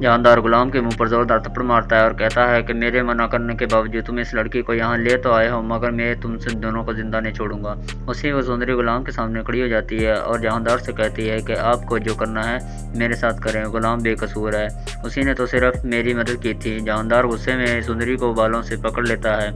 جاندار غلام کے منہ پر زوردار تھپڑ مارتا ہے اور کہتا ہے کہ میرے منع کرنے کے باوجود تم اس لڑکی کو یہاں لے تو آئے ہو، مگر میں تم سے دونوں کو زندہ نہیں چھوڑوں گا۔ اسی وہ سندری غلام کے سامنے کھڑی ہو جاتی ہے اور جاندار سے کہتی ہے کہ آپ کو جو کرنا ہے میرے ساتھ کریں، غلام بے قصور ہے، اسی نے تو صرف میری مدد کی تھی۔ جاندار غصے میں سندری کو بالوں سے پکڑ لیتا ہے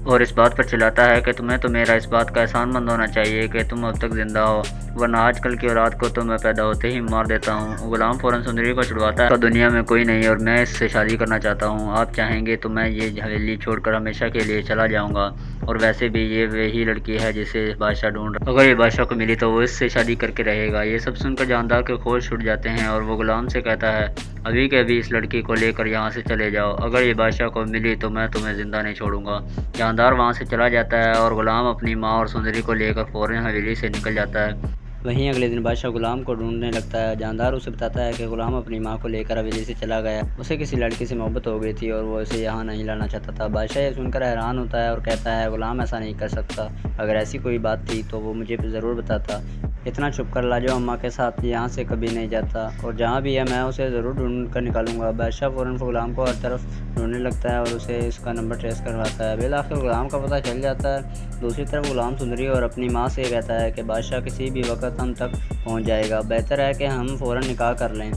اور اس بات پر چلاتا ہے کہ تمہیں تو میرا اس بات کا احسان مند ہونا چاہیے کہ تم اب تک زندہ ہو، ورنہ آج کل کی اولاد کو تو میں پیدا ہوتے ہی مار دیتا ہوں۔ غلام فوراً سندری کو چھڑواتا ہے کہ دنیا میں کوئی نہیں اور میں اس سے شادی کرنا چاہتا ہوں، آپ چاہیں گے تو میں یہ حویلی چھوڑ کر ہمیشہ کے لیے چلا جاؤں گا، اور ویسے بھی یہ وہی لڑکی ہے جسے بادشاہ ڈھونڈ رہا ہے، اگر یہ بادشاہ کو ملی تو وہ اس سے شادی کر کے رہے گا۔ یہ سب سن کر جاندار کے ہوش اڑ جاتے ہیں اور وہ غلام سے کہتا ہے ابھی کے ابھی اس لڑکی کو لے کر یہاں سے چلے جاؤ، اگر یہ بادشاہ کو ملی تو میں تمہیں زندہ نہیں چھوڑوں گا۔ جاندار وہاں سے چلا جاتا ہے اور غلام اپنی ماں اور سندری کو لے کر فوراً حویلی سے نکل جاتا ہے۔ وہیں اگلے دن بادشاہ غلام کو ڈھونڈنے لگتا ہے۔ جاندار اسے بتاتا ہے کہ غلام اپنی ماں کو لے کر حویلی سے چلا گیا، اسے کسی لڑکی سے محبت ہو گئی تھی اور وہ اسے یہاں نہیں لانا چاہتا تھا۔ بادشاہ یہ سن کر حیران ہوتا ہے اور کہتا ہے غلام ایسا نہیں کر سکتا، اگر ایسی کوئی بات تھی تو وہ مجھے ضرور بتاتا، اتنا چھپ کر لاجو اماں کے ساتھ یہاں سے کبھی نہیں جاتا، اور جہاں بھی ہے میں اسے ضرور ڈھونڈ کر نکالوں گا۔ بادشاہ فوراً غلام کو ہر طرف ڈھونڈنے لگتا ہے اور اسے اس کا نمبر ٹریس کرواتا ہے۔ بالآخر غلام کا پتہ چل جاتا ہے۔ دوسری طرف غلام سندری اور اپنی ماں سے کہتا ہے کہ بادشاہ کسی بھی وقت ہم تک پہنچ جائے گا، بہتر ہے کہ ہم فوراً نکاح کر لیں،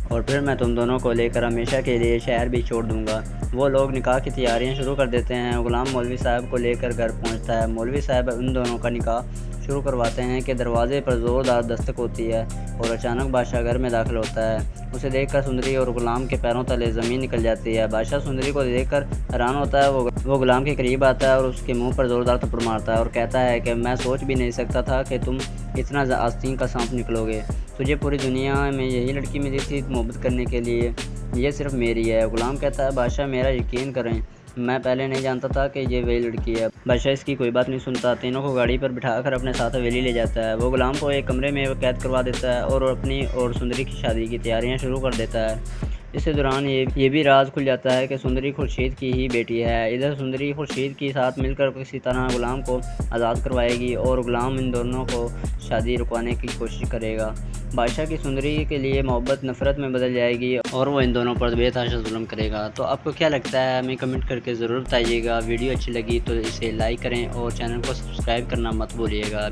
اور پھر میں تم دونوں کو لے کر ہمیشہ کے لیے شہر بھی چھوڑ دوں گا۔ وہ لوگ نکاح کی تیاریاں شروع کر دیتے ہیں۔ غلام مولوی صاحب کو لے کر گھر پہنچتا ہے۔ مولوی صاحب ان دونوں کا نکاح شروع کرواتے ہیں کہ دروازے پر زوردار دستک ہوتی ہے اور اچانک بادشاہ گھر میں داخل ہوتا ہے۔ اسے دیکھ کر سندری اور غلام کے پیروں تلے زمین نکل جاتی ہے۔ بادشاہ سندری کو دیکھ کر حیران ہوتا ہے، وہ غلام کے قریب آتا ہے اور اس کے منہ پر زوردار تھپڑ مارتا ہے اور کہتا ہے کہ میں سوچ بھی نہیں سکتا تھا کہ تم اتنا آستین کا سانپ نکلو گے، تجھے پوری دنیا میں یہی لڑکی ملی تھی محبت کرنے کے لیے، یہ صرف میری ہے۔ غلام کہتا ہے بادشاہ میرا یقین کریں، میں پہلے نہیں جانتا تھا کہ یہ وہی لڑکی ہے۔ بادشاہ اس کی کوئی بات نہیں سنتا، تینوں کو گاڑی پر بٹھا کر اپنے ساتھ حویلی لے جاتا ہے۔ وہ غلام کو ایک کمرے میں قید کروا دیتا ہے اور اپنی اور سندری کی شادی کی تیاریاں شروع کر دیتا ہے۔ اس دوران یہ بھی راز کھل جاتا ہے کہ سندری خورشید کی ہی بیٹی ہے۔ ادھر سندری خورشید کے ساتھ مل کر کسی طرح غلام کو آزاد کروائے گی اور غلام ان دونوں کو شادی رکوانے کی کوشش کرے گا۔ بادشاہ کی سندری کے لیے محبت نفرت میں بدل جائے گی اور وہ ان دونوں پر بے تحاشا ظلم کرے گا۔ تو آپ کو کیا لگتا ہے ہمیں کمنٹ کر کے ضرور بتائیے گا۔ ویڈیو اچھی لگی تو اسے لائک کریں اور چینل کو سبسکرائب کرنا مت بھولیے گا۔